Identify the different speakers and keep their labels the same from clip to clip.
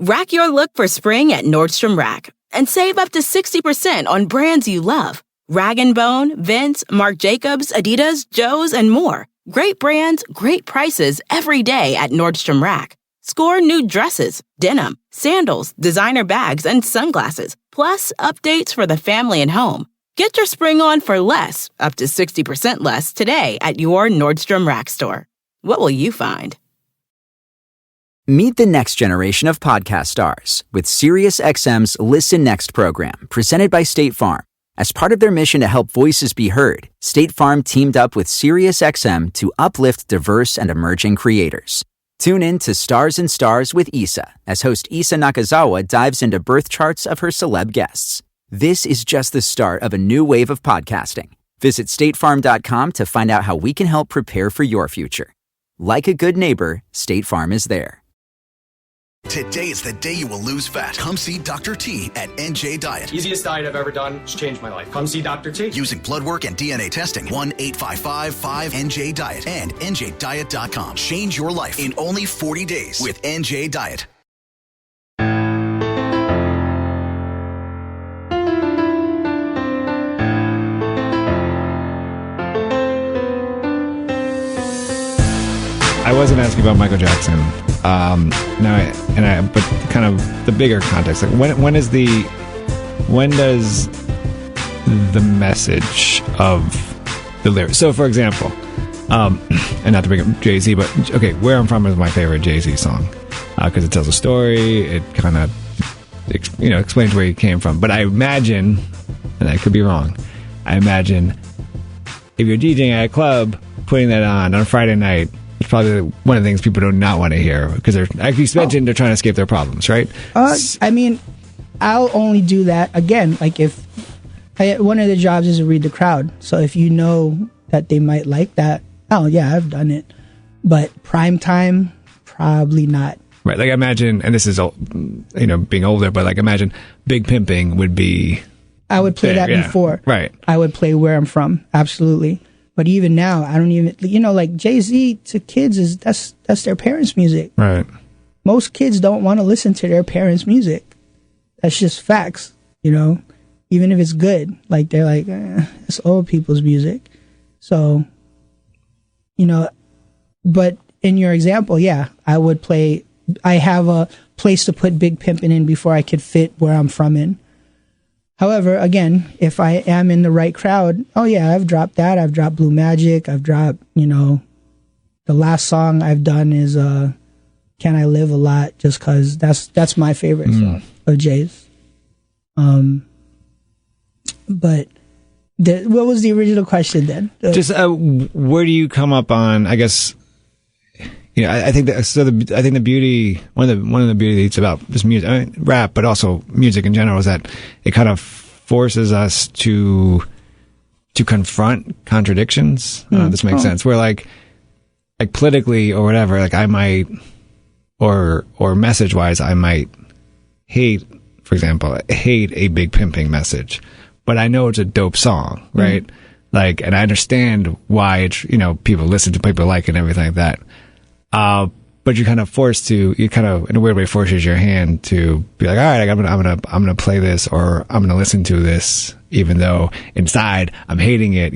Speaker 1: Rack your look for spring at Nordstrom Rack and save up to 60% on brands you love. Rag & Bone, Vince, Marc Jacobs, Adidas, Joe's, and more. Great brands, great prices every day at Nordstrom Rack. Score new dresses, denim, sandals, designer bags, and sunglasses, plus updates for the family and home. Get your spring on for less, up to 60% less today at your Nordstrom Rack store. What will you find?
Speaker 2: Meet the next generation of podcast stars with SiriusXM's Listen Next program, presented by State Farm. As part of their mission to help voices be heard, State Farm teamed up with SiriusXM to uplift diverse and emerging creators. Tune in to Stars and Stars with Issa, as host Issa Nakazawa dives into birth charts of her celeb guests. This is just the start of a new wave of podcasting. Visit statefarm.com to find out how we can help prepare for your future. Like a good neighbor, State Farm is there.
Speaker 3: Today is the day you will lose fat. Come see Dr. T at NJ Diet.
Speaker 4: Easiest diet I've ever done. It's changed my life. Come see Dr. T.
Speaker 3: Using blood work and DNA testing. 1-855-5NJ-DIET and NJDiet.com. Change your life in only 40 days with NJ Diet.
Speaker 5: I wasn't asking about Michael Jackson. But kind of the bigger context. Like when does the message of the lyrics? So, for example, and not to bring up Jay-Z, but okay, "Where I'm From" is my favorite Jay-Z song because it tells a story. It kind of explains where he came from. But I imagine, and I could be wrong, I imagine if you're DJing at a club, putting that on a Friday night. It's probably one of the things people do not want to hear because they're, like you mentioned, they're trying to escape their problems, right?
Speaker 6: I mean, I'll only do that again. Like one of the jobs is to read the crowd. So if you know that they might like that, oh yeah, I've done it. But prime time, probably not.
Speaker 5: Right. Like imagine, and this is being older, but like imagine Big Pimping would be.
Speaker 6: I would play that before.
Speaker 5: Right.
Speaker 6: I would play Where I'm From. Absolutely. But even now, I don't even, like Jay-Z to kids that's their parents' music.
Speaker 5: Right.
Speaker 6: Most kids don't want to listen to their parents' music. That's just facts, even if it's good. Like, they're like, it's old people's music. So, but in your example, yeah, I would play, I have a place to put Big Pimpin' in before I could fit Where I'm From in. However, again, if I am in the right crowd, oh yeah, I've dropped that. I've dropped Blue Magic. I've dropped, the last song I've done is Can I Live a lot, just because that's my favorite song of Jay's. But what was the original question then?
Speaker 5: Just where do you come up on? I guess I think that. So I think the beauty, one of the beauties about this music, rap, but also music in general, is that it kind of forces us to confront contradictions. This makes sense. Where like politically or whatever, like I might, or message wise, I might hate, for example, a Big Pimping message, but I know it's a dope song, right? Like, and I understand why it's people listen to, people like it and everything like that. But you're kind of forced to, in a weird way, forces your hand to be like, all right, I'm gonna play this, or I'm gonna listen to this, even though inside I'm hating it,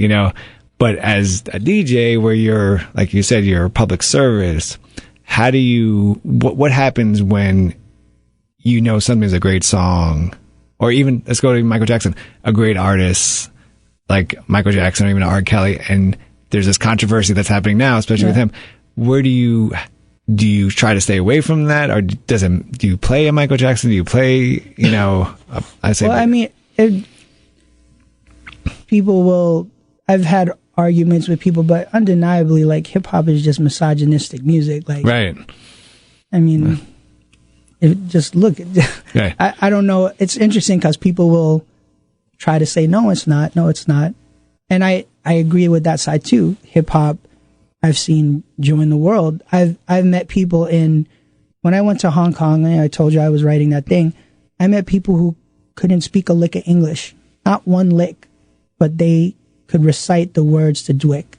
Speaker 5: But as a DJ, where you're, like you said, you're a public service, how do you, what happens when something's a great song, or even, let's go to Michael Jackson, a great artist like Michael Jackson or even R. Kelly, and there's this controversy that's happening now, especially with him. Where do you try to stay away from that, or do you play a Michael Jackson? Do you play,
Speaker 6: I've had arguments with people, but undeniably, like, hip hop is just misogynistic music. Like, right. I mean, just look. I don't know. It's interesting because people will try to say, no, it's not. No, it's not. And I agree with that side too. Hip hop, I've seen join the world. I've met people when I went to Hong Kong, and I told you I was writing that thing, I met people who couldn't speak a lick of English. Not one lick, but they could recite the words to Dwick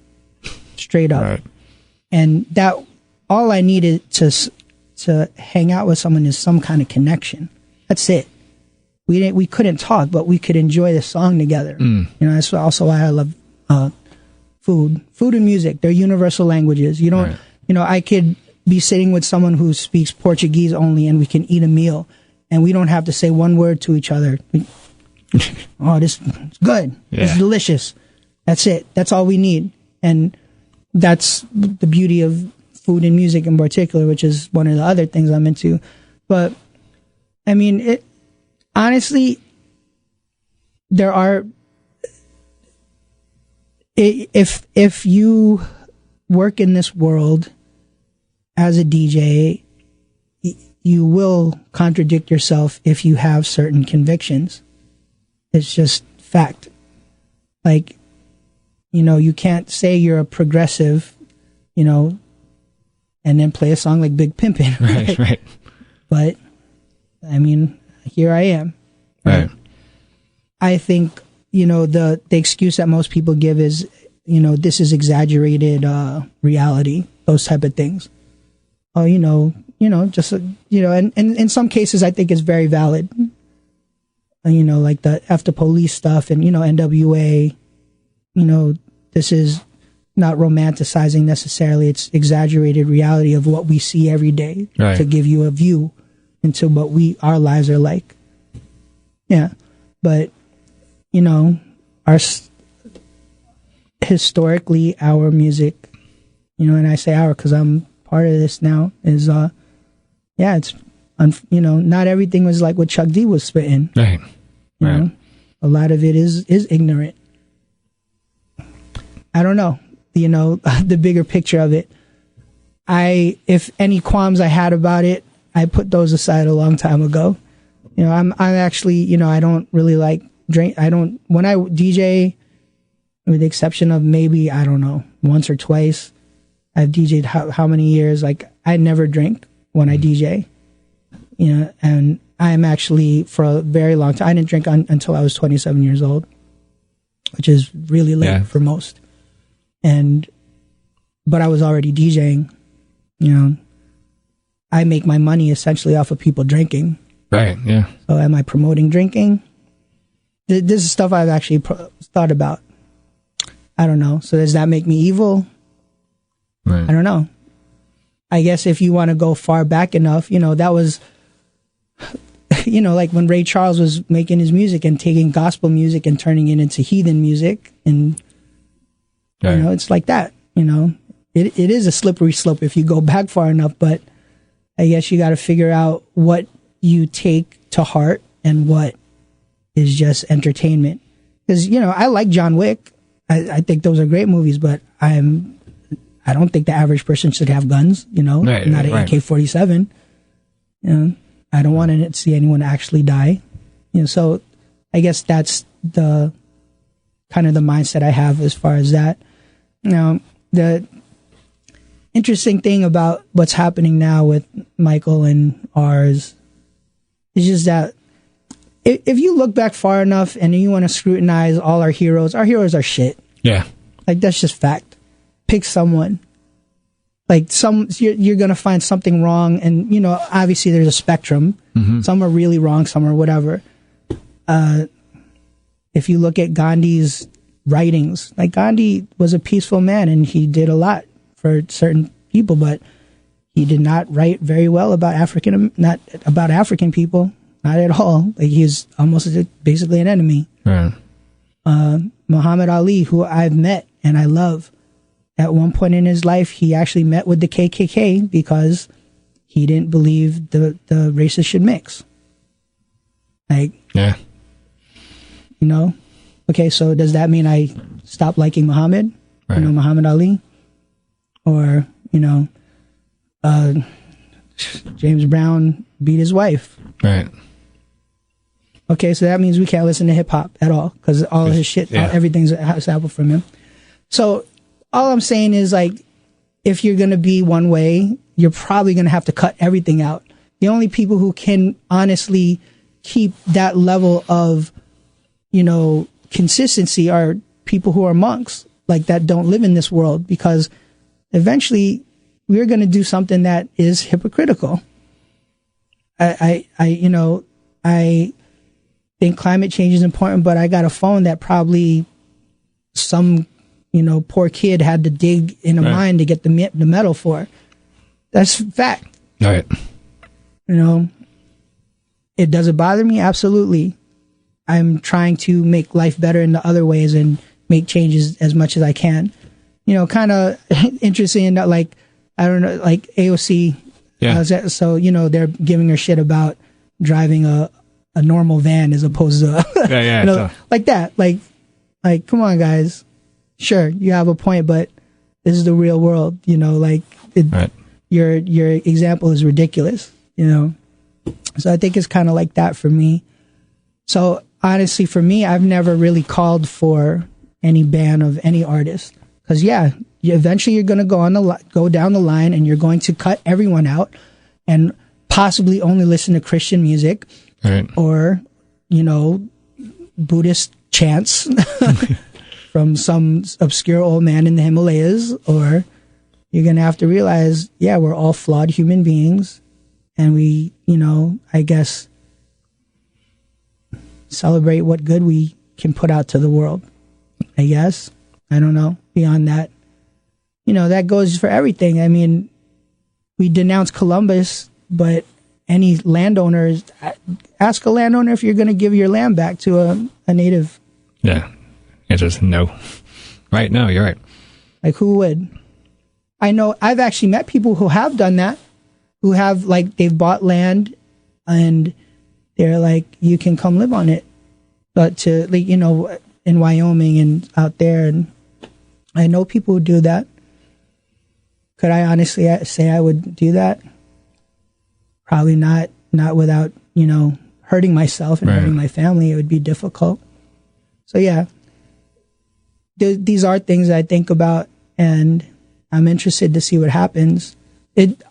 Speaker 6: straight up. Right. And that, all I needed to to hang out with someone is some kind of connection. That's it. We couldn't talk, but we could enjoy the song together. You know, that's also why I love food and music. They're universal languages. You don't, you know, I could be sitting with someone who speaks Portuguese only, and we can eat a meal, and we don't have to say one word to each other. Oh, this is good. Yeah. This is delicious. That's it. That's all we need. And that's the beauty of food and music in particular, which is one of the other things I'm into. But I mean, honestly, there are, if you work in this world as a DJ, you will contradict yourself if you have certain convictions. It's just fact. Like, you know, you can't say you're a progressive, you know, and then play a song like Big Pimpin'. Right, right. But, I mean, here I am. Right. I think, you know, the excuse that most people give is, you know, this is exaggerated reality, those type of things. Oh, you know, just, you know, and in some cases I think it's very valid. You know, like the F the police stuff and, you know, NWA, you know, this is not romanticizing necessarily. It's exaggerated reality of what we see every day to give you a view into what our lives are like. Yeah. But, you know, historically, our music, you know, and I say our because I'm part of this now, is, it's, you know, not everything was like what Chuck D was spitting. Right. You know? A lot of it is ignorant. I don't know, you know, the bigger picture of it. If any qualms I had about it, I put those aside a long time ago. You know, I'm actually, you know, I don't really like drink. When I DJ, with the exception of maybe, I don't know, once or twice, I've DJ'd how many years? Like, I never drink when I DJ, you know, and I'm actually, for a very long time, I didn't drink until I was 27 years old, which is really late for most. But I was already DJing, you know. I make my money essentially off of people drinking. Right, yeah. So am I promoting drinking? This is stuff I've actually thought about. I don't know. So does that make me evil? Right. I don't know. I guess if you want to go far back enough, you know, that was, you know, like when Ray Charles was making his music and taking gospel music and turning it into heathen music. And, you know, it's like that, you know. It is a slippery slope if you go back far enough, but I guess you got to figure out what you take to heart and what is just entertainment. Because, you know, I like John Wick. I think those are great movies, but I don't think the average person should have guns, you know, not an AK-47. You know, I don't want to see anyone actually die. You know, so I guess that's the kind of the mindset I have as far as that. Now, the interesting thing about what's happening now with Michael and ours is just that if you look back far enough and you want to scrutinize all our heroes are shit. Yeah. Like, that's just fact. Pick someone. Like, you're going to find something wrong. And, you know, obviously there's a spectrum. Mm-hmm. Some are really wrong. Some are whatever. If you look at Gandhi's writings, like, Gandhi was a peaceful man and he did a lot for certain people, but he did not write very well about African people. Not at all. Like, he's almost basically an enemy. Right. Muhammad Ali, who I've met and I love, at one point in his life, he actually met with the KKK because he didn't believe the races should mix. Like, yeah. You know? Okay, so does that mean I stop liking Muhammad? Right. You know, Muhammad Ali? Or, you know, James Brown beat his wife. Right. Okay, so that means we can't listen to hip hop at all because all of his shit, everything's a sample from him. So all I'm saying is, like, if you're going to be one way, you're probably going to have to cut everything out. The only people who can honestly keep that level of, you know, consistency are people who are monks, like, that don't live in this world, because eventually we're going to do something that is hypocritical. I think climate change is important, but I got a phone that probably some, poor kid had to dig in a mine to get the metal for. That's fact.
Speaker 5: Right.
Speaker 6: Does it bother me? Absolutely. I'm trying to make life better in the other ways and make changes as much as I can. Kind of interesting, like, I don't know, like AOC. Yeah. So, they're giving her shit about driving a normal van as opposed to, like that. Like, come on, guys. Sure, you have a point, but this is the real world, your example is ridiculous, So I think it's kind of like that for me. So honestly, for me, I've never really called for any ban of any artist. Because, eventually you're going to go down the line and you're going to cut everyone out and possibly only listen to Christian music or, Buddhist chants from some obscure old man in the Himalayas. Or you're going to have to realize, we're all flawed human beings. And we, I guess, celebrate what good we can put out to the world. I guess. I don't know. Beyond that, that goes for everything. I mean, we denounce Columbus, but any landowners, ask a landowner if you're going to give your land back to a native.
Speaker 5: Yeah. Answer is no. Right. No, you're right.
Speaker 6: Like, who would? I know I've actually met people who have done that, who have, like, they've bought land and they're like, you can come live on it. But to, like, in Wyoming and out there, and I know people who do that. Could I honestly say I would do that? Probably not without, hurting myself and hurting my family. It would be difficult. So these are things I think about, and I'm interested to see what happens.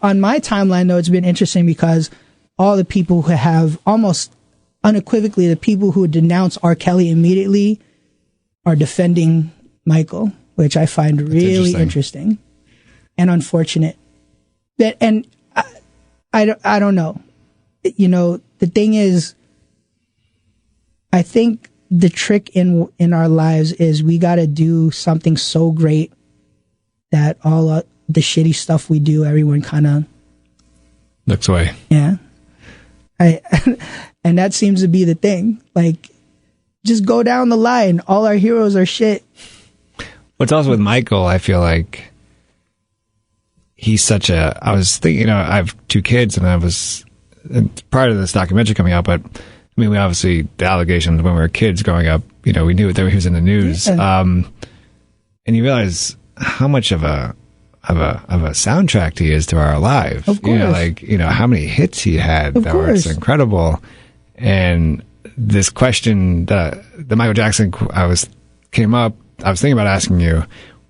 Speaker 6: On my timeline, though, it's been interesting because all the people who have, almost unequivocally, the people who denounce R. Kelly immediately are defending Michael, which I find really interesting and unfortunate. And I don't know. The thing is, I think the trick in our lives is we got to do something so great that all the shitty stuff we do, everyone kind of
Speaker 5: looks away.
Speaker 6: Yeah. And that seems to be the thing. Like, just go down the line. All our heroes are shit.
Speaker 5: What's also with Michael, I feel like he's I was thinking, I have 2 kids, and prior to this documentary coming out, but I mean, we obviously, the allegations when we were kids growing up, we knew that he was in the news. Yeah. And you realize how much of a soundtrack he is to our lives.
Speaker 6: Of course.
Speaker 5: How many hits he had that were incredible. And this question that the Michael Jackson I was thinking about asking you,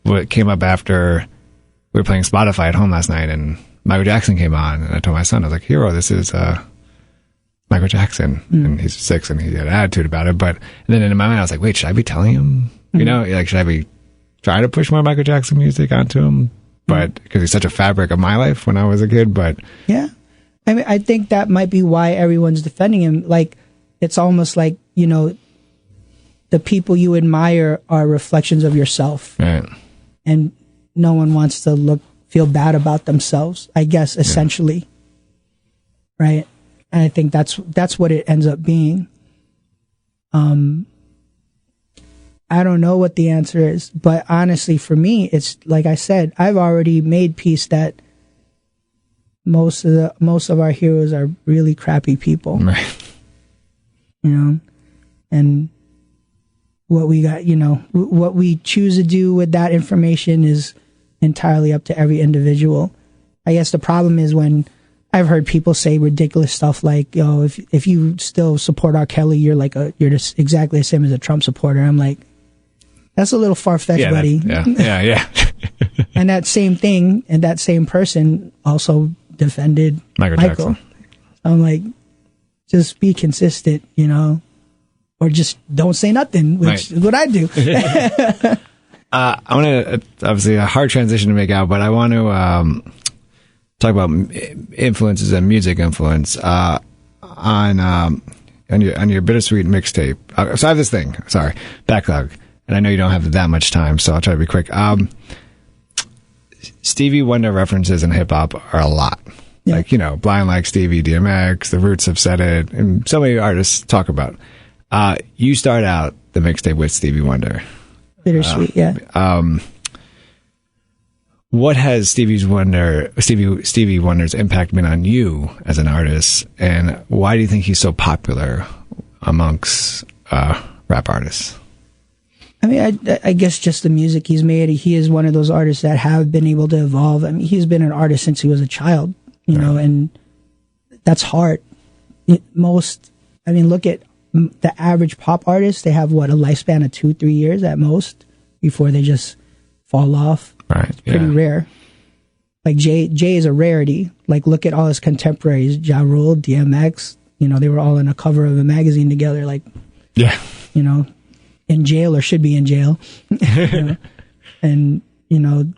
Speaker 5: what came up after we were playing Spotify at home last night and Michael Jackson came on, and I told my son, I was like, hero, this is Michael Jackson. And he's 6 and he had an attitude about it. And then in my mind I was like, wait, should I be telling him? Should I be trying to push more Michael Jackson music onto him? But because he's such a fabric of my life when I was a kid. But
Speaker 6: yeah, I mean, I think that might be why everyone's defending him. Like, it's almost like, the people you admire are reflections of yourself.
Speaker 5: Right.
Speaker 6: And no one wants to feel bad about themselves, I guess, essentially. Yeah. Right. And I think that's what it ends up being. I don't know what the answer is, but honestly, for me, it's like I said, I've already made peace that most of our heroes are really crappy people.
Speaker 5: Right.
Speaker 6: And what we got, what we choose to do with that information is entirely up to every individual. I guess the problem is when I've heard people say ridiculous stuff like, if you still support R. Kelly, you're just exactly the same as a Trump supporter. I'm like, that's a little far-fetched, buddy.
Speaker 5: Yeah.
Speaker 6: And that same thing, and that same person also defended
Speaker 5: Michael Jackson.
Speaker 6: I'm like, just be consistent, or just don't say nothing, which is what I do.
Speaker 5: I want to, obviously a hard transition to make out, but I want to talk about influences and music influence. on your Bittersweet mixtape. So I have this thing. Sorry, backlog, and I know you don't have that much time, so I'll try to be quick. Stevie Wonder references in hip hop are a lot. Yeah. Like, you know, Blind Like Stevie, DMX, The Roots have said it, and so many artists talk about it. You start out the mixtape with Stevie Wonder.
Speaker 6: Bittersweet, yeah.
Speaker 5: What has Stevie Wonder's impact been on you as an artist, and why do you think he's so popular amongst rap artists?
Speaker 6: I mean, I guess just the music he's made. He is one of those artists that have been able to evolve. I mean, he's been an artist since he was a child, you know, and that's hard. Look at the average pop artist. They have, a lifespan of 2-3 years at most before they just fall off.
Speaker 5: Right.
Speaker 6: It's pretty rare. Like Jay is a rarity. Like, look at all his contemporaries, Ja Rule, DMX, you know, they were all in a cover of a magazine together, like,
Speaker 5: yeah,
Speaker 6: you know, in jail or should be in jail. You know? And, you know,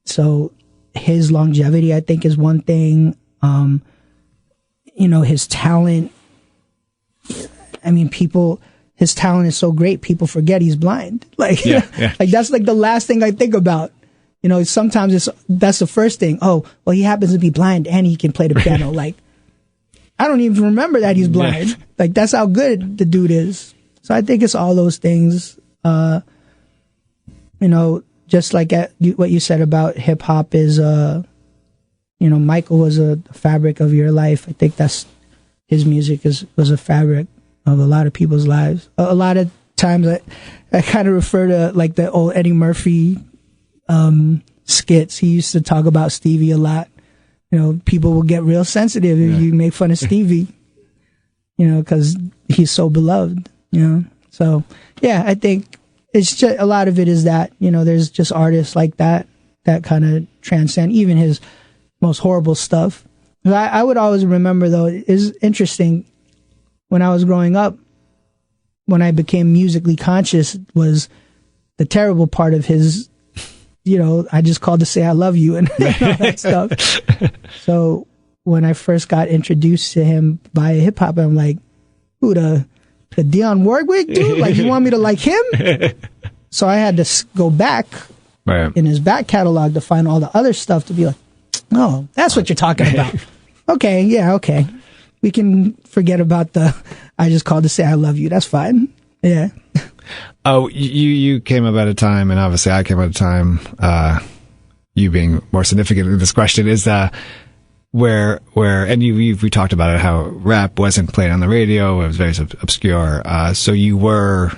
Speaker 6: so his longevity, I think, is one thing. You know, his talent. I mean, his talent is so great, people forget he's blind. Like, like that's like the last thing I think about. You know, sometimes that's the first thing. Oh, well, he happens to be blind and he can play the piano. Like, I don't even remember that he's blind. Like, that's how good the dude is. So I think it's all those things. You know, just like what you said about hip hop is, you know, Michael was a fabric of your life. I think his music was a fabric of a lot of people's lives. A lot of times I kind of refer to like the old Eddie Murphy skits. He used to talk about Stevie a lot. You know, people will get real sensitive if you make fun of Stevie, you know, because he's so beloved, you know. So, yeah, I think it's just a lot of it is that, you know, there's just artists like that kind of transcend even his most horrible stuff. I would always remember, though, it's interesting, when I was growing up, when I became musically conscious, was the terrible part of his, you know, I just called to say I love you and all that stuff. So when I first got introduced to him by hip hop, I'm like, who, the Dionne Warwick dude? Like, you want me to like him? So I had to go back in his back catalog to find all the other stuff to be like, oh, that's what you're talking about. Okay, yeah, okay. We can forget about I just called to say I love you. That's fine. Yeah.
Speaker 5: Oh, you came up at a time, and obviously I came at a time, you being more significant in this question, is where and we talked about it, how rap wasn't played on the radio, it was very obscure. So you were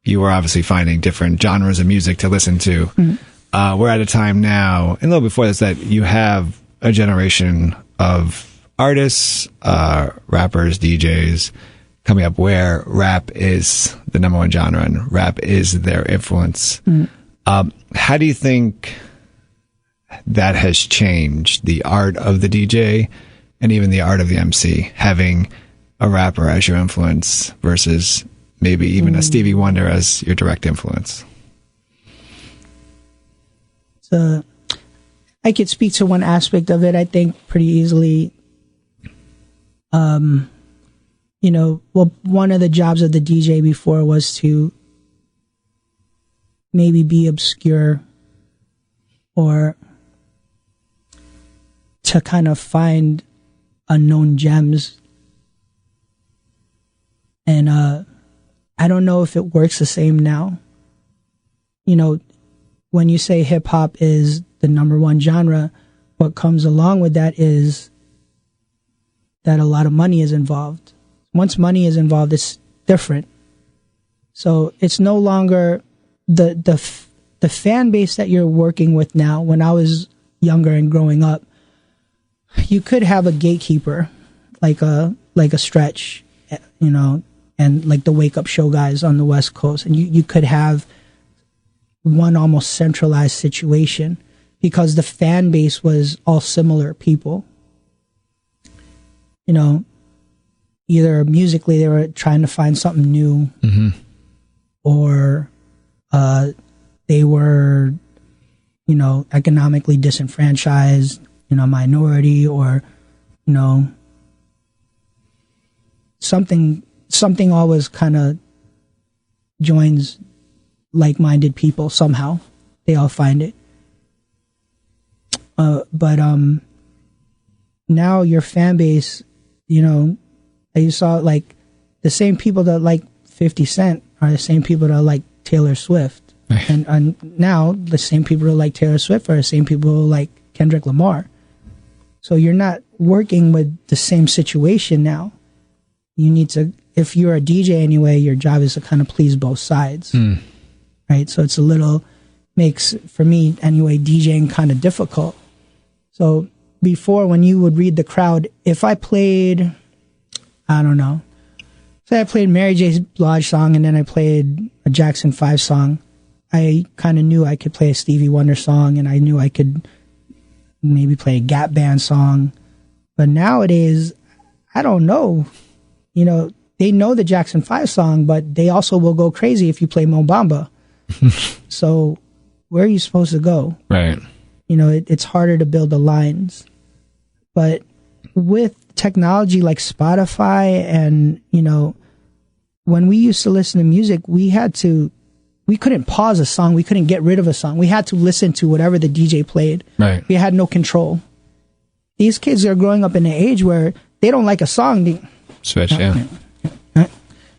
Speaker 5: obviously finding different genres of music to listen to. Mm-hmm. We're at a time now, and a little before this, that you have a generation of artists, rappers, DJs coming up where rap is the number one genre and rap is their influence. Mm. How do you think that has changed the art of the DJ and even the art of the MC, having a rapper as your influence versus maybe even a Stevie Wonder as your direct influence?
Speaker 6: So I could speak to one aspect of it, I think, pretty easily. You know, well, one of the jobs of the DJ before was to maybe be obscure or to kind of find unknown gems. And I don't know if it works the same now. You know, when you say hip hop is the number one genre, what comes along with that is that a lot of money is involved. Once money is involved, it's different. So it's no longer the fan base that you're working with now. When I was younger and growing up, you could have a gatekeeper, like a Stretch, you know, and like the Wake Up Show guys on the West Coast, and you could have one almost centralized situation because the fan base was all similar people. You know, either musically they were trying to find something new, mm-hmm. or they were, you know, economically disenfranchised, you know, minority, or, you know, something always kind of joins like-minded people somehow. They all find it. But now your fan base, you know, you saw like the same people that like 50 Cent are the same people that like Taylor Swift. And now the same people who like Taylor Swift are the same people who like Kendrick Lamar. So you're not working with the same situation now. You need to, if you're a DJ anyway, your job is to kind of please both sides. Right? So it's makes, for me anyway, DJing kind of difficult. So before, when you would read the crowd, if I played, I don't know, say I played Mary J. Blige song and then I played a Jackson 5 song, I kind of knew I could play a Stevie Wonder song and I knew I could maybe play a Gap Band song. But nowadays, I don't know. You know, they know the Jackson 5 song, but they also will go crazy if you play Mo Bamba. So where are you supposed to go?
Speaker 5: Right.
Speaker 6: You know, it's harder to build the lines. But with technology like Spotify and, you know, when we used to listen to music, we couldn't pause a song. We couldn't get rid of a song. We had to listen to whatever the DJ played. Right. We had no control. These kids are growing up in an age where they don't like a song.
Speaker 5: Switch, yeah.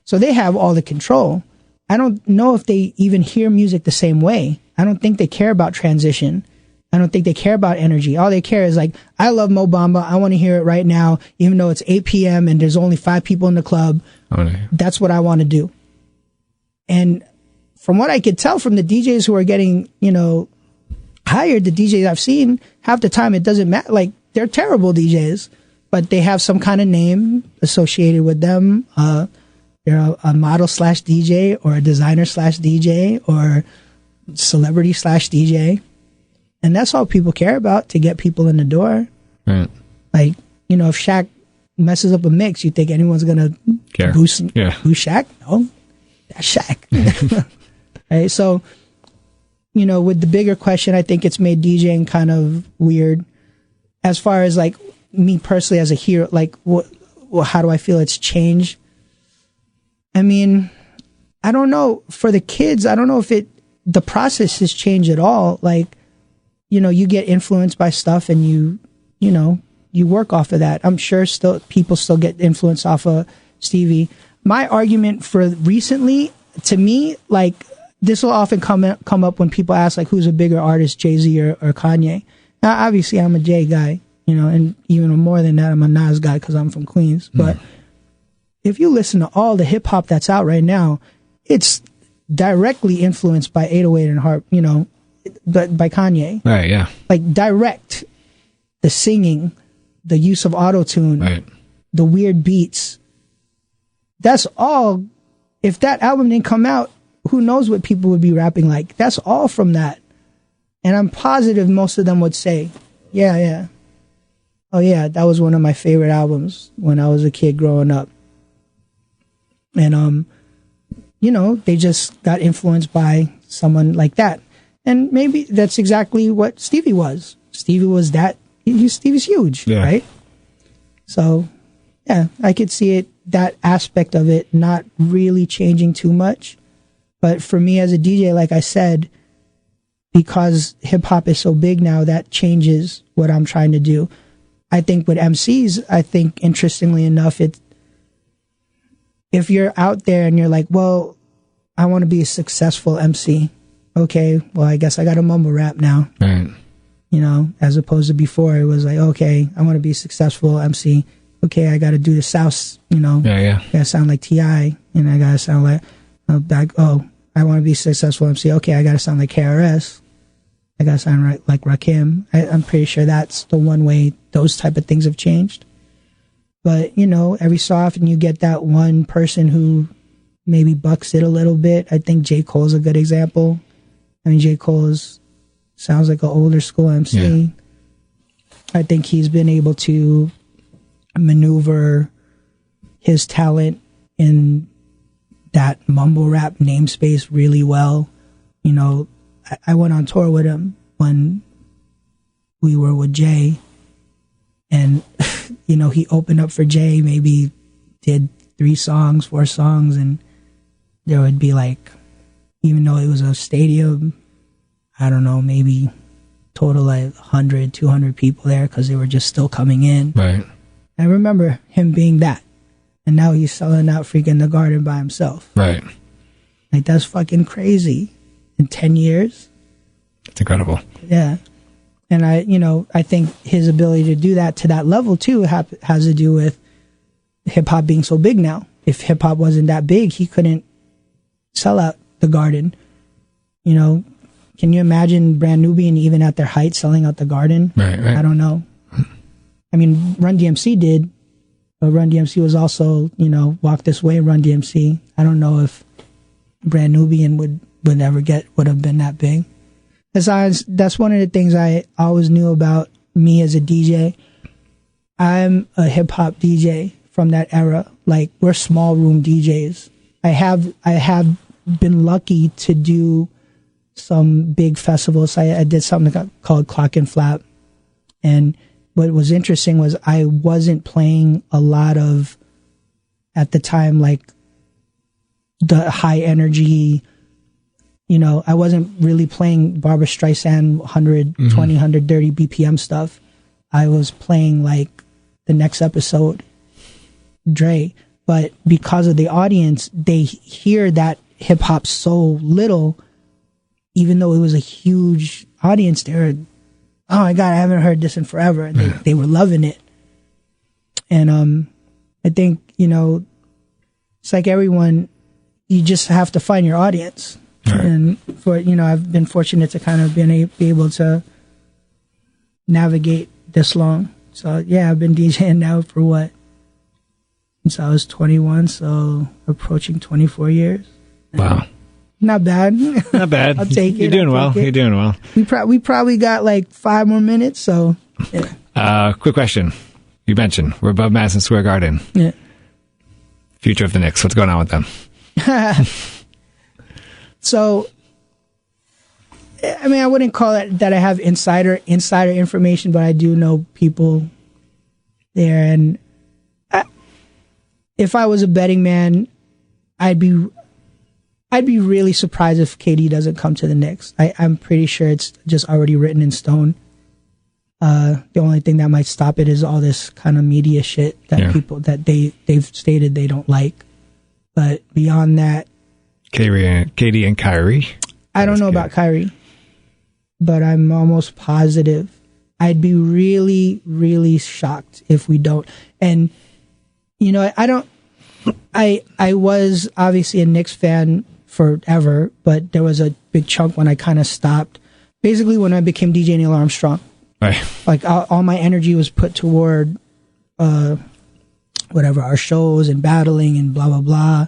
Speaker 6: So they have all the control. I don't know if they even hear music the same way. I don't think they care about transition. I don't think they care about energy. All they care is like, I love Mo Bamba. I want to hear it right now, even though it's 8 p.m. and there's only 5 people in the club. That's what I want to do. And from what I could tell from the DJs who are getting, you know, hired, the DJs I've seen, half the time it doesn't matter. Like, they're terrible DJs, but they have some kind of name associated with them. They're a model / DJ or a designer / DJ or celebrity / DJ. And that's all people care about, to get people in the door. Right. Like, you know, if Shaq messes up a mix, you think anyone's going to boost Shaq? No, that's Shaq. Right. So, you know, with the bigger question, I think it's made DJing kind of weird. As far as like me personally as a hero, like how do I feel it's changed? I mean, I don't know. For the kids, I don't know if the process has changed at all. Like, you know, you get influenced by stuff and you work off of that. I'm sure people still get influenced off of Stevie. My argument for recently, to me, like, this will often come up when people ask, like, who's a bigger artist, Jay-Z or Kanye? Now, obviously, I'm a Jay guy, you know, and even more than that, I'm a Nas guy because I'm from Queens. But if you listen to all the hip-hop that's out right now, it's directly influenced by 808 and Harp, you know, by Kanye. Right, yeah. Like, direct. The singing, the use of auto-tune, the weird beats. That's all. If that album didn't come out, who knows what people would be rapping like. That's all from that. And I'm positive most of them would say, yeah. Oh, yeah, that was one of my favorite albums when I was a kid growing up. And, you know, they just got influenced by someone like that. And maybe that's exactly what Stevie was. Stevie was that. Stevie's huge, right? So, yeah, I could see it, that aspect of it, not really changing too much. But for me as a DJ, like I said, because hip hop is so big now, that changes what I'm trying to do. I think with MCs, interestingly enough, if you're out there and you're like, well, I want to be a successful MC. Okay, well, I guess I got to mumble rap now. Right. You know, as opposed to before, it was like, okay, I want to be a successful MC. Okay, I got to do the South, you know. Yeah. I got to sound like T.I., and I got to sound like, I want to be a successful MC. Okay, I got to sound like KRS. I got to sound like Rakim. I'm pretty sure that's the one way those type of things have changed. But, you know, every so often you get that one person who maybe bucks it a little bit. I think J. Cole's a good example. I mean, J. Cole sounds like an older school MC. Yeah. I think he's been able to maneuver his talent in that mumble rap namespace really well. You know, I went on tour with him when we were with Jay, and you know, he opened up for Jay, maybe did 3 songs, 4 songs, and there would be like, even though it was a stadium, I don't know, maybe total like 100, 200 people there because they were just still coming in.
Speaker 5: Right.
Speaker 6: I remember him being that. And now he's selling out freaking the Garden by himself.
Speaker 5: Right.
Speaker 6: Like, that's fucking crazy. In 10 years.
Speaker 5: It's incredible.
Speaker 6: Yeah. And I think his ability to do that to that level too has to do with hip hop being so big now. If hip hop wasn't that big, he couldn't sell out the Garden. You know, can you imagine Brand Nubian even at their height selling out the Garden?
Speaker 5: Right.
Speaker 6: I don't know. I mean, Run DMC did, but Run DMC was also, Walk This Way, Run DMC. I don't know if Brand Nubian would have been that big. That's one of the things I always knew about me as a DJ. I'm a hip hop DJ from that era. Like, we're small room DJs. I have been lucky to do some big festivals. I did something called Clock and Flap, and what was interesting was I wasn't playing a lot of, at the time, like the high energy, I wasn't really playing Barbra Streisand 120, 130 BPM stuff. I was playing like the Next Episode, Dre. But because of the audience, they hear that hip hop so little, even though it was a huge audience, they were, oh my God, I haven't heard this in forever. And they were loving it. And I think, it's like everyone, you just have to find your audience. Right. And I've been fortunate to kind of be able to navigate this long. So yeah, I've been DJing now for what? Since I was 21, so approaching 24 years.
Speaker 5: Wow.
Speaker 6: Not bad.
Speaker 5: Not bad.
Speaker 6: I'll take it.
Speaker 5: You're doing well. You're doing well.
Speaker 6: We probably got like 5 more minutes, so yeah.
Speaker 5: Quick question. You mentioned we're above Madison Square Garden.
Speaker 6: Yeah.
Speaker 5: Future of the Knicks. What's going on with them?
Speaker 6: So, I mean, I wouldn't call it that I have insider information, but I do know people there. And if I was a betting man, I'd be really surprised if KD doesn't come to the Knicks. I'm pretty sure it's just already written in stone. The only thing that might stop it is all this kind of media shit that people that they've stated they don't like. But beyond that,
Speaker 5: KD and Kyrie.
Speaker 6: I don't know about Kyrie, but I'm almost positive. I'd be really, really shocked if we don't. And I was obviously a Knicks fan forever, but there was a big chunk when I kind of stopped. Basically, when I became DJ Neil Armstrong,
Speaker 5: right?
Speaker 6: Like all my energy was put toward whatever, our shows and battling and blah blah blah.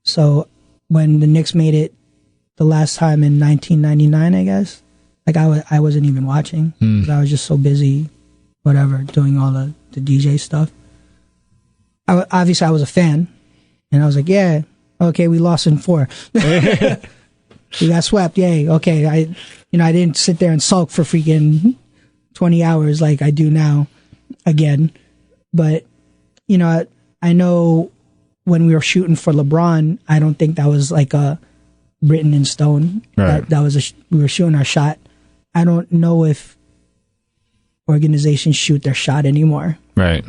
Speaker 6: So when the Knicks made it the last time in 1999, I guess, like I wasn't even watching because I was just so busy, whatever, doing all the DJ stuff. Obviously, I was a fan, and I was like, yeah, okay, we lost in 4. We got swept, yay, okay. I didn't sit there and sulk for freaking 20 hours like I do now again. But, I know when we were shooting for LeBron, I don't think that was like a written in stone. Right. That was we were shooting our shot. I don't know if organizations shoot their shot anymore.
Speaker 5: Right.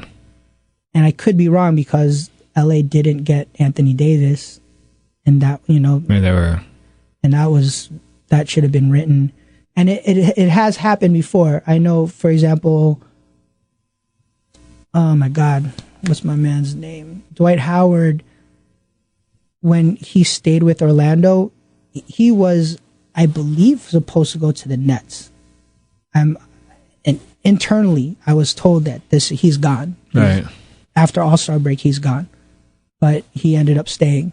Speaker 6: And I could be wrong because LA didn't get Anthony Davis, and that and that should have been written. And it has happened before. I know, for example, oh my God, what's my man's name? Dwight Howard, when he stayed with Orlando, he was, I believe, supposed to go to the Nets. And internally, I was told that he's gone.
Speaker 5: Right.
Speaker 6: After All-Star break, he's gone. But he ended up staying.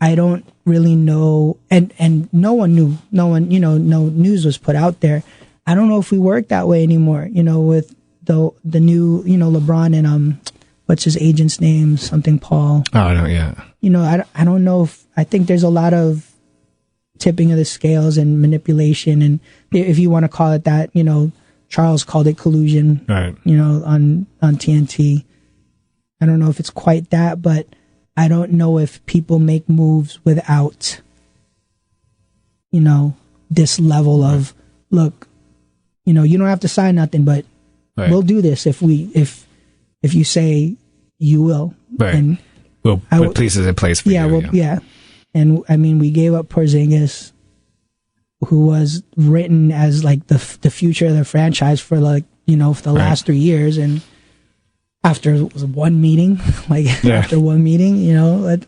Speaker 6: I don't really know, and no one knew. No one, no news was put out there. I don't know if we work that way anymore, with the new, LeBron and what's his agent's name? Something Paul.
Speaker 5: Oh, I don't, yeah.
Speaker 6: I don't know I think there's a lot of tipping of the scales and manipulation, and if you want to call it that, Charles called it collusion,
Speaker 5: right?
Speaker 6: On TNT. I don't know if it's quite that, but I don't know if people make moves without, this level of, look, you don't have to sign nothing, but we'll do this if you say you will.
Speaker 5: Right. And we'll put pieces in place for you.
Speaker 6: Yeah. And I mean, we gave up Porzingis, who was written as like the future of the franchise for like, for the last 3 years. And after one meeting, after one meeting,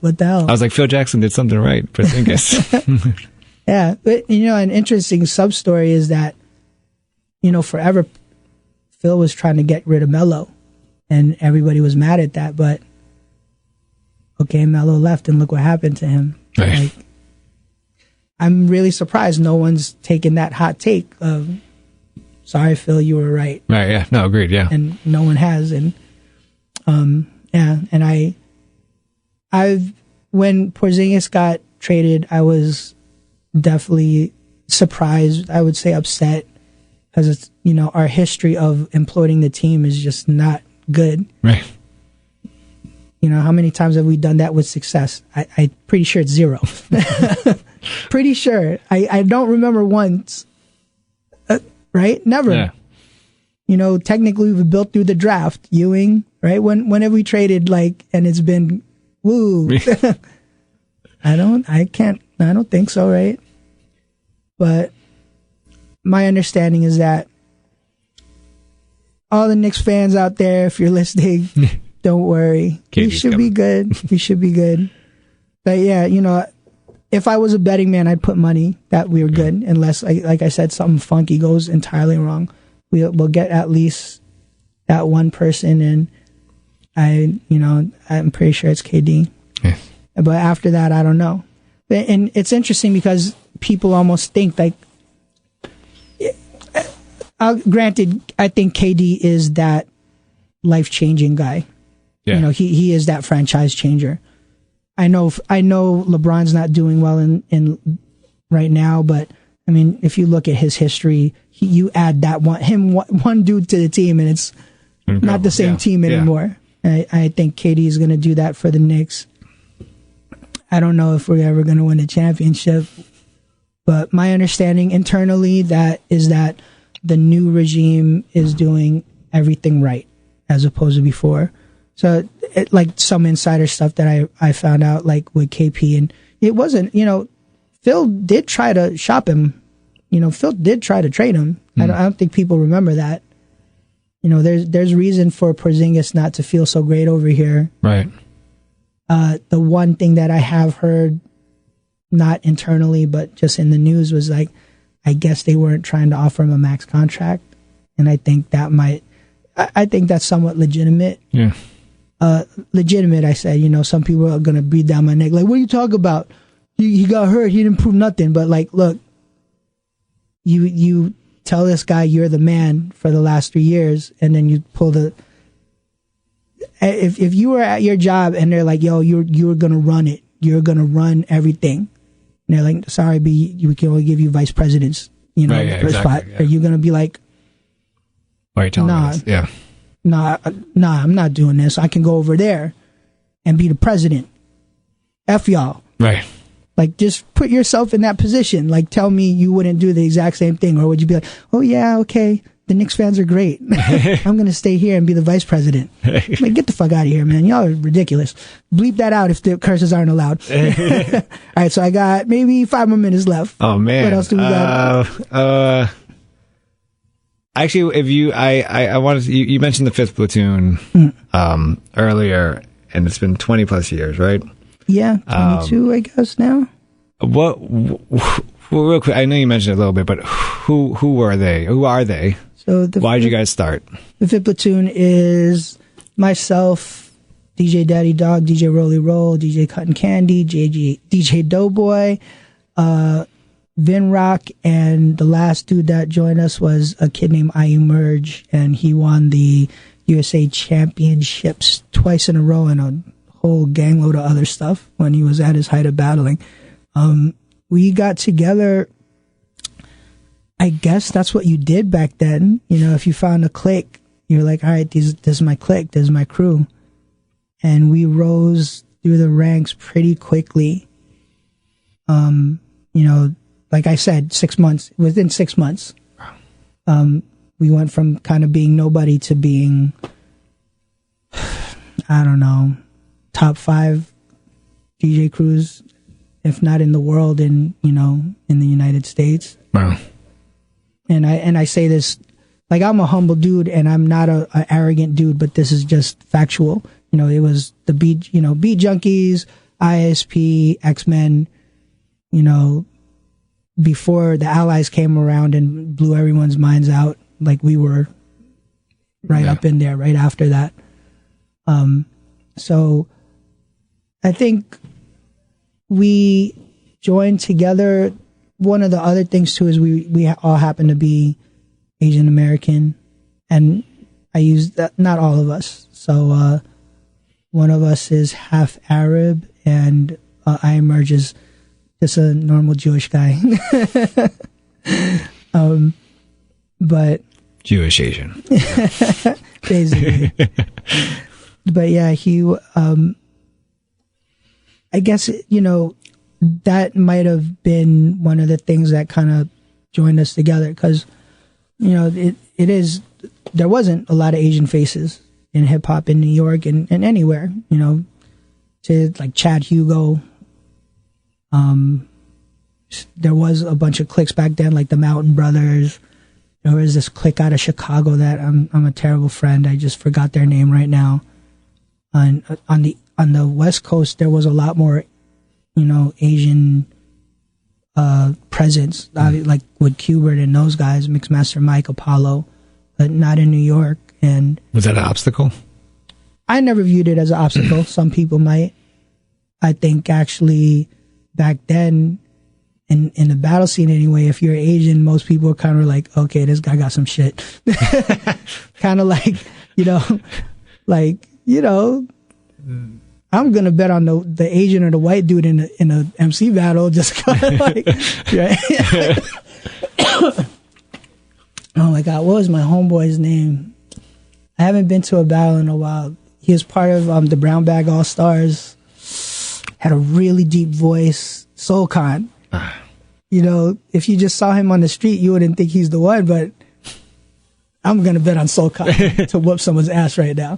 Speaker 6: what the hell?
Speaker 5: I was like, Phil Jackson did something right, Porzingis.
Speaker 6: Yeah. But, an interesting sub story is that, forever Phil was trying to get rid of Melo and everybody was mad at that. But okay, Melo left and look what happened to him.
Speaker 5: Right.
Speaker 6: Like, I'm really surprised no one's taken that hot take of, sorry, Phil, you were right.
Speaker 5: Right, yeah. No, agreed, yeah.
Speaker 6: And no one has. And, and when Porzingis got traded, I was definitely surprised. I would say upset because it's, our history of imploding the team is just not good.
Speaker 5: Right.
Speaker 6: How many times have we done that with success? I'm pretty sure it's 0. Pretty sure. I don't remember once. Right? Never. Yeah. Technically we've built through the draft. Ewing, right? When have we traded and it's been woo? I don't think so, right? But my understanding is that all the Knicks fans out there, if you're listening, don't worry. We should be good. We should be good. But yeah, if I was a betting man, I'd put money that we were good, unless, like I said, something funky goes entirely wrong. We'll get at least that one person, and I'm pretty sure it's KD.
Speaker 5: Yeah.
Speaker 6: But after that, I don't know. And it's interesting because people almost think granted, I think KD is that life-changing guy.
Speaker 5: Yeah.
Speaker 6: He is that franchise changer. I know LeBron's not doing well in right now, but I mean, if you look at his history, you add that one dude to the team, and it's not the same team anymore. Yeah. I think KD is going to do that for the Knicks. I don't know if we're ever going to win a championship, but my understanding internally is that the new regime is doing everything right as opposed to before. So, some insider stuff that I found out, with KP, and it wasn't, Phil did try to shop him. Phil did try to trade him. I don't think people remember that. There's reason for Porzingis not to feel so great over here.
Speaker 5: Right.
Speaker 6: The one thing that I have heard, not internally, but just in the news, was I guess they weren't trying to offer him a max contract. And I think I think that's somewhat legitimate.
Speaker 5: Yeah.
Speaker 6: Legitimate, I said, some people are going to breathe down my neck. Like, what are you talking about? He got hurt. He didn't prove nothing. But look, you tell this guy you're the man for the last 3 years, and then you pull if you were at your job and they're like, yo, you're going to run it. You're going to run everything. And they're like, sorry, B, we can only give you vice president's,
Speaker 5: right, yeah,
Speaker 6: spot.
Speaker 5: Yeah.
Speaker 6: Are you going to be like,
Speaker 5: why are you telling me this? Yeah.
Speaker 6: Nah, I'm not doing this. I can go over there and be the president. F y'all.
Speaker 5: Right.
Speaker 6: Just put yourself in that position. Tell me you wouldn't do the exact same thing. Or would you be like, oh, yeah, okay, the Knicks fans are great. I'm going to stay here and be the vice president. Get the fuck out of here, man. Y'all are ridiculous. Bleep that out if the curses aren't allowed. All right, so I got maybe 5 more minutes left.
Speaker 5: Oh, man.
Speaker 6: What else do we got?
Speaker 5: Actually, if I wanted to, you mentioned the 5th Platoon earlier, and it's been 20 plus years, right?
Speaker 6: Yeah, 22, I guess now.
Speaker 5: What? Real quick, I know you mentioned it a little bit, but who are they? Who are they?
Speaker 6: So
Speaker 5: why did you guys start?
Speaker 6: The 5th Platoon is myself, DJ Daddy Dog, DJ Rolly Roll, DJ Cotton Candy, DJ Doughboy, Vin Rock, and the last dude that joined us was a kid named I Emerge, and he won the USA Championships twice in a row and a whole gangload of other stuff when he was at his height of battling. We got together, I guess that's what you did back then. If you found a clique, you're like, all right, this is my clique, this is my crew. and we rose through the ranks pretty quickly. Like I said, 6 months, within 6 months, we went from kind of being nobody to being, I don't know, top 5 DJ crews, if not in the world, in the United States.
Speaker 5: Wow.
Speaker 6: And I say this, like, I'm a humble dude and I'm not a arrogant dude, but this is just factual. It was the Beat Junkies, ISP, X-Men, before the Allies came around and blew everyone's minds out, like we were right up in there right after that. So I think we joined together. One of the other things too is we all happen to be Asian American, and I use that, not all of us. So one of us is half Arab, and I emerge as just a normal Jewish guy. But
Speaker 5: Jewish Asian.
Speaker 6: Basically. But yeah, he, I guess, that might have been one of the things that kind of joined us together, because, there wasn't a lot of Asian faces in hip hop in New York and anywhere, to like Chad Hugo. There was a bunch of cliques back then, like the Mountain Brothers. There was this clique out of Chicago that I'm a terrible friend. I just forgot their name right now. And on the West Coast, there was a lot more, Asian presence, like with Qbert and those guys, Mixmaster Mike, Apollo, but not in New York. And
Speaker 5: was that an obstacle?
Speaker 6: I never viewed it as an obstacle. Some people might. I think actually back then, in the battle scene anyway, if you're Asian, most people are kind of like, okay, this guy got some shit. Kind of like, I'm gonna bet on the Asian or the white dude in a MC battle, just kind of like, right? Oh my God, what was my homeboy's name? I haven't been to a battle in a while. He was part of the Brown Bag All Stars. Had a really deep voice. Soulcon. If you just saw him on the street, you wouldn't think he's the one, but I'm going to bet on Soulcon to whoop someone's ass right now.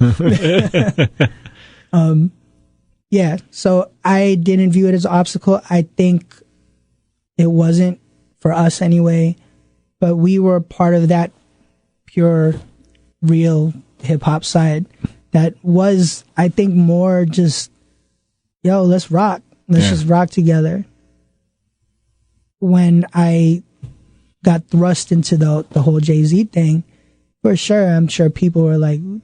Speaker 6: Yeah, so I didn't view it as an obstacle. I think it wasn't for us anyway, but we were part of that pure, real hip-hop side that was, I think, more just, yo, let's rock. Let's just rock together. When I got thrust into the whole Jay-Z thing, for sure, I'm sure people were like, who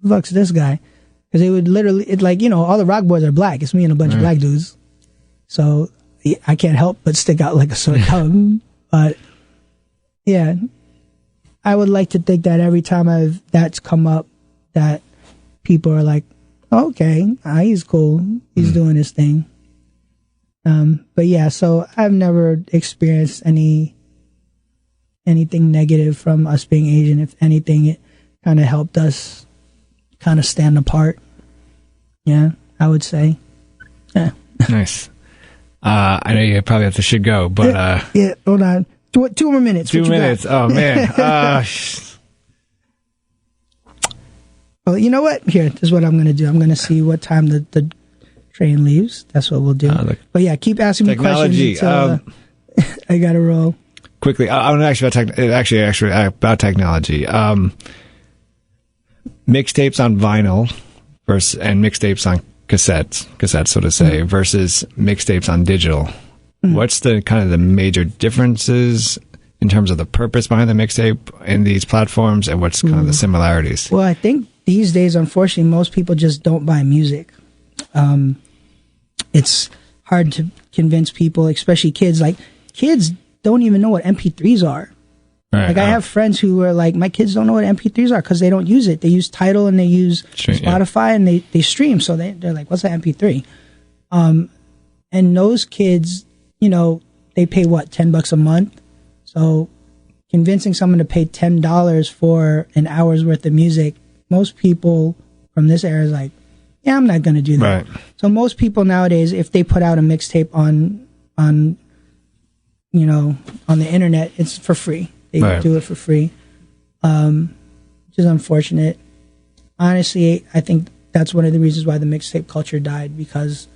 Speaker 6: the fuck's this guy? Because they would literally, all the rock boys are black. It's me and a bunch of black dudes. So I can't help but stick out like a sore thumb. But yeah, I would like to think that every time that's come up, that people are like, okay, he's cool. He's doing his thing. But yeah, so I've never experienced anything negative from us being Asian. If anything, it kind of helped us kind of stand apart. Yeah, I would say. Yeah.
Speaker 5: Nice. I know you probably should go, but
Speaker 6: yeah, hold on. 2 more minutes.
Speaker 5: 2 minutes. Oh man.
Speaker 6: Well, you know what? Here, this is what I'm going to do. I'm going to see what time the train leaves. That's what we'll do. But yeah, keep asking me questions until I got to roll.
Speaker 5: Quickly, I want to ask you about technology. Mixtapes on vinyl and mixtapes on cassettes, so to say, versus mixtapes on digital. What's the kind of the major differences in terms of the purpose behind the mixtape in these platforms, and what's kind of the similarities?
Speaker 6: Well, I think these days, unfortunately, most people just don't buy music. It's hard to convince people, especially kids. Like, kids don't even know what MP3s are. Right, like, I have friends who are like, my kids don't know what MP3s are because they don't use it. They use Tidal and they use Spotify and they stream. So they're like, what's an MP3? And those kids, they pay what, $10 a month? So convincing someone to pay $10 for an hour's worth of music, most people from this era is like, Yeah, I'm not going to do that. Right. So most people nowadays, if they put out a mixtape on the internet, it's for free. They do it for free, which is unfortunate. Honestly, I think that's one of the reasons why the mixtape culture died, because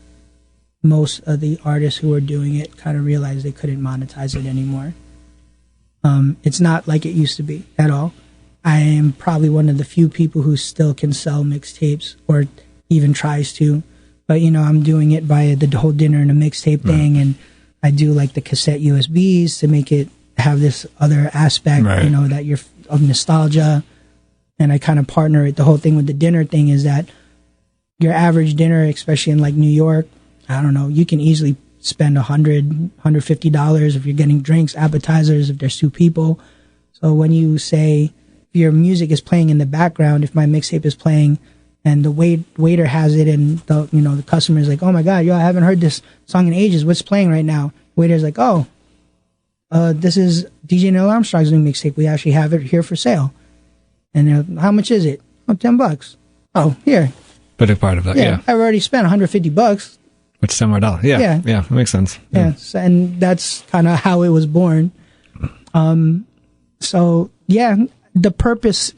Speaker 6: most of the artists who were doing it kind of realized they couldn't monetize it anymore. It's not like it used to be at all. I am probably one of the few people who still can sell mixtapes, or even tries to, but I'm doing it via the whole dinner and a mixtape thing, and I do like the cassette USBs to make it have this other aspect, that you're of nostalgia, and I kind of partner it. The whole thing with the dinner thing is that your average dinner, especially in like New York, I don't know, you can easily spend $150 if you're getting drinks, appetizers, if there's 2 people. So when you say your music is playing in the background, if my mixtape is playing and the waiter has it, and the customer is like, oh my God, I haven't heard this song in ages. What's playing right now? Waiter's like, this is DJ Neil Armstrong's new mixtape. We actually have it here for sale. And how much is it? Oh, $10. Oh, here.
Speaker 5: But a part of that, yeah.
Speaker 6: I've already spent $150.
Speaker 5: Which somewhere dollars. Yeah, that makes sense.
Speaker 6: Yeah. So, and that's kind of how it was born. So yeah, the purpose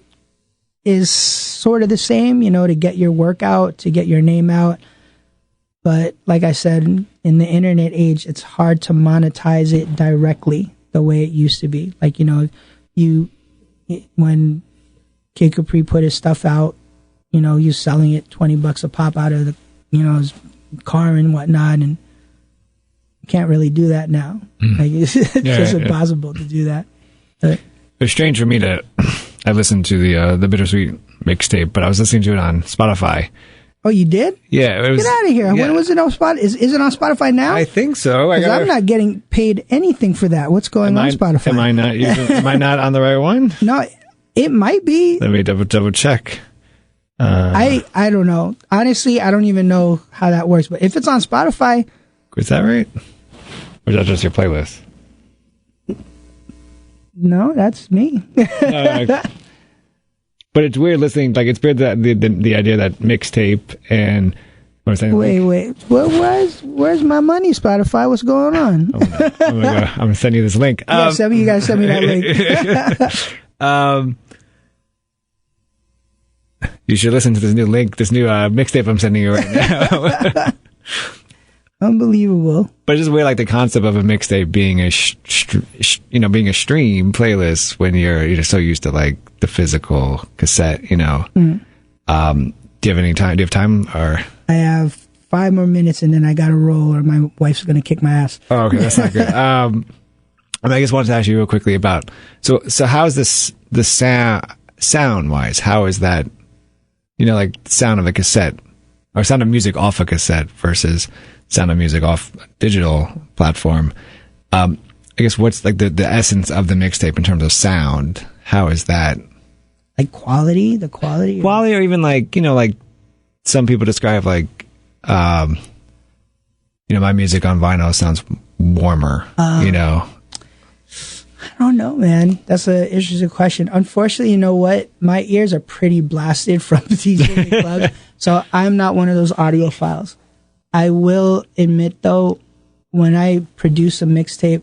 Speaker 6: is sort of the same, to get your work out, to get your name out. But like I said, in the internet age, it's hard to monetize it directly the way it used to be. Like, when Kid Capri put his stuff out, you're selling it $20 a pop out of the, his car and whatnot, and you can't really do that now. Like, it's just impossible to do that. But
Speaker 5: it's strange for me I listened to the Bittersweet mixtape, but I was listening to it on Spotify.
Speaker 6: Oh, you did?
Speaker 5: Yeah.
Speaker 6: Get out of here. Yeah. When was it on Spotify? Is it on Spotify now?
Speaker 5: I think so.
Speaker 6: I'm not getting paid anything for that. What's going on Spotify?
Speaker 5: Am I not on the right one?
Speaker 6: No, it might be.
Speaker 5: Let me double check.
Speaker 6: I don't know. Honestly, I don't even know how that works. But if it's on Spotify,
Speaker 5: is that right? Or is that just your playlist?
Speaker 6: No, that's me.
Speaker 5: But it's weird listening. Like, it's weird that the idea that mixtape and what I'm saying.
Speaker 6: Wait. Where's my money, Spotify? What's going on?
Speaker 5: I'm gonna send you this link.
Speaker 6: You gotta send me that link.
Speaker 5: You should listen to this new mixtape I'm sending you right now.
Speaker 6: Unbelievable.
Speaker 5: But it's just weird, like the concept of a mixtape being a being a stream playlist when you're so used to like the physical cassette. Do you have any time? Do you have time? Or
Speaker 6: I have 5 more minutes, and then I got to roll, or my wife's gonna kick my ass.
Speaker 5: Oh, okay, that's not good. I just wanted to ask you real quickly about so how's the sound wise? How is that? Like sound of a cassette or sound of music off a cassette versus sound of music off a digital platform. I guess what's like the essence of the mixtape in terms of sound? How is that?
Speaker 6: Like quality,
Speaker 5: or even like, like some people describe like, my music on vinyl sounds warmer,
Speaker 6: I don't know, man. That's an interesting question. Unfortunately, you know what? My ears are pretty blasted from DJing clubs, so I'm not one of those audiophiles. I will admit, though, when I produce a mixtape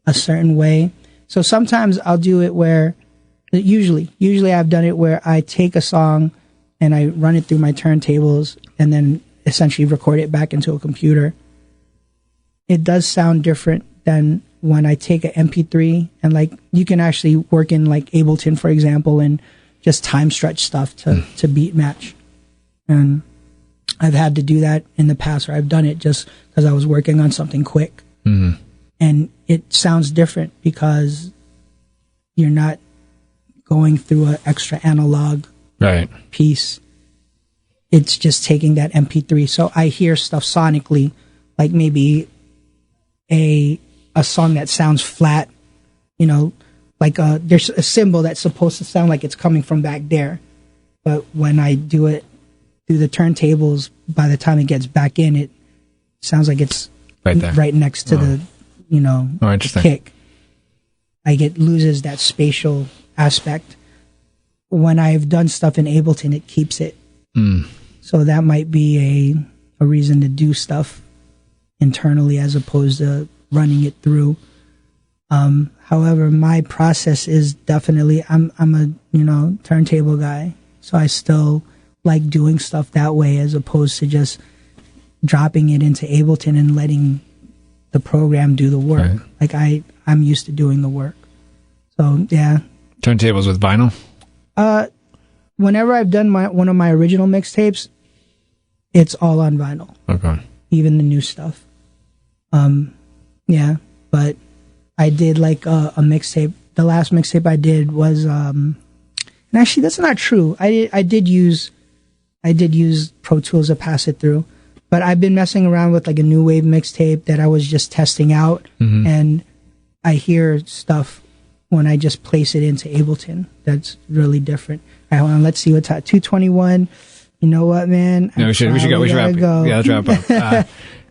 Speaker 6: a certain way, so sometimes I'll do it where, usually I've done it where I take a song and I run it through my turntables and then essentially record it back into a computer. It does sound different than when I take an MP3 and like you can actually work in like Ableton, for example, and just time stretch stuff to beat match. And I've had to do that in the past, or I've done it just because I was working on something quick. Mm-hmm. And it sounds different because you're not going through an extra analog piece. It's just taking that MP3. So I hear stuff sonically, like maybe a song that sounds flat, like there's a cymbal that's supposed to sound like it's coming from back there. But when I do it through the turntables, by the time it gets back in, it sounds like it's right there, right next to the,
Speaker 5: interesting.
Speaker 6: kick. Like it loses that spatial aspect. When I've done stuff in Ableton, it keeps it. So that might be a reason to do stuff internally as opposed to running it through. However, my process is definitely, I'm a, turntable guy. So I still like doing stuff that way as opposed to just dropping it into Ableton and letting the program do the work. Right. Like I'm used to doing the work. So yeah.
Speaker 5: Turntables with vinyl?
Speaker 6: Whenever I've done one of my original mixtapes, it's all on vinyl.
Speaker 5: Okay.
Speaker 6: Even the new stuff. Yeah, but I did like a mixtape. The last mixtape I did was, and actually that's not true. I did use Pro Tools to pass it through, but I've been messing around with like a new wave mixtape that I was just testing out, and I hear stuff when I just place it into Ableton. That's really different. All right, hold on, let's see what's at 2:21. You know what, man?
Speaker 5: No, we should wrap.
Speaker 6: Go.
Speaker 5: Yeah, let's wrap up.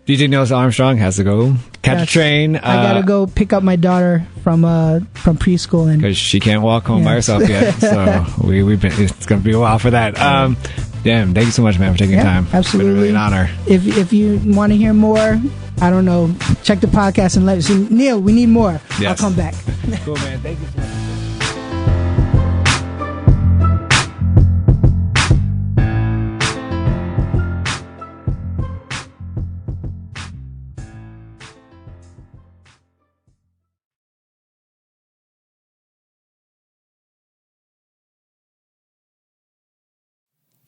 Speaker 5: DJ Nils Armstrong has to go catch a train.
Speaker 6: I gotta go pick up my daughter from preschool, and
Speaker 5: because she can't walk home by herself yet. So it's gonna be a while for that. Damn, thank you so much, man, for taking time.
Speaker 6: Absolutely,
Speaker 5: it's been really an honor.
Speaker 6: If you want to hear more, I don't know, check the podcast and let us see. Neil, we need more. Yes. I'll come back.
Speaker 5: Cool, man. Thank you so much.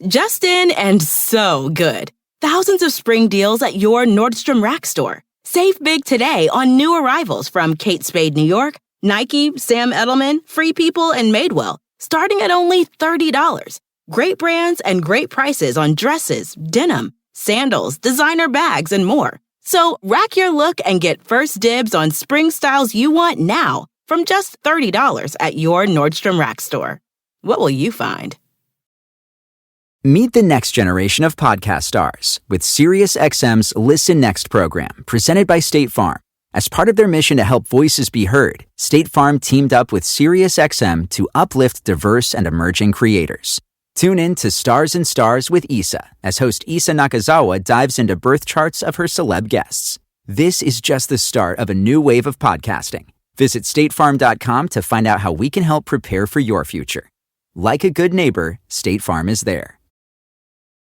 Speaker 1: Just in and so good. Thousands of spring deals at your Nordstrom Rack store. Save big today on new arrivals from Kate Spade New York, Nike, Sam Edelman, Free People, and Madewell, starting at only $30. Great brands and great prices on dresses, denim, sandals, designer bags, and more. So rack your look and get first dibs on spring styles you want now from just $30 at your Nordstrom Rack store. What will you find?
Speaker 2: Meet the next generation of podcast stars with SiriusXM's Listen Next program, presented by State Farm. As part of their mission to help voices be heard, State Farm teamed up with SiriusXM to uplift diverse and emerging creators. Tune in to Stars and Stars with Issa, as host Issa Nakazawa dives into birth charts of her celeb guests. This is just the start of a new wave of podcasting. Visit statefarm.com to find out how we can help prepare for your future. Like a good neighbor, State Farm is there.